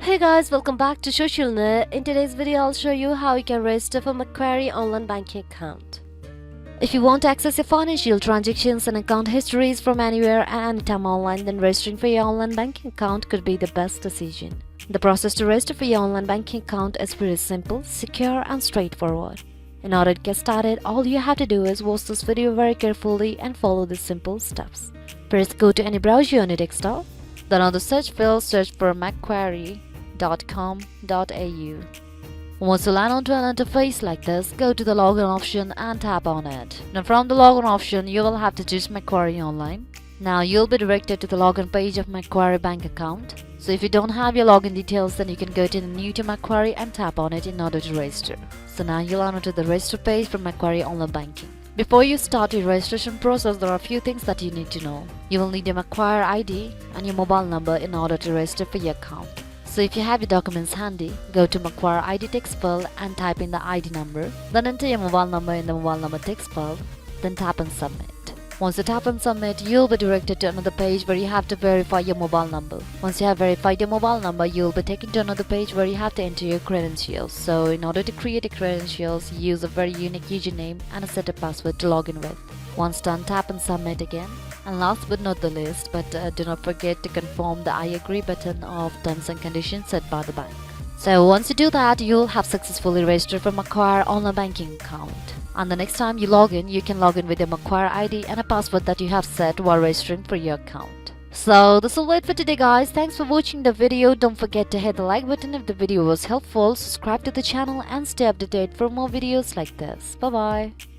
Hey guys, welcome back to Social Net. In today's video, I'll show you how you can register for Macquarie Online Banking account. If you want to access your financial transactions and account histories from anywhere and anytime online, then registering for your online banking account could be the best decision. The process to register for your online banking account is pretty simple, secure and straightforward. In order to get started, all you have to do is watch this video very carefully and follow these simple steps. First, go to any browser on your desktop. Then on the search field, search for macquarie.com.au. Once you land onto an interface like this, go to the login option and tap on it. Now from the login option, you will have to choose Macquarie Online. Now you'll be directed to the login page of Macquarie bank account. So if you don't have your login details, then you can go to the new to Macquarie and tap on it in order to register. So now you'll land onto the register page for Macquarie Online Banking. Before you start your registration process, there are a few things that you need to know. You will need your Macquarie ID and your mobile number in order to register for your account. So if you have your documents handy, go to Macquarie ID text field and type in the ID number. Then enter your mobile number in the mobile number text field. Then tap on submit. Once you tap on submit, you'll be directed to another page where you have to verify your mobile number. Once you have verified your mobile number, you'll be taken to another page where you have to enter your credentials. So in order to create your credentials, use a very unique username and a set of password to log in with. Once done, tap on submit again. And last but not the least, do not forget to confirm the I agree button of terms and conditions set by the bank. So once you do that, you'll have successfully registered for Macquarie Online Banking account. And the next time you log in, you can log in with your Macquarie ID and a password that you have set while registering for your account. So this will it for today guys. Thanks for watching the video. Don't forget to hit the like button if the video was helpful, subscribe to the channel and stay updated for more videos like this. Bye bye.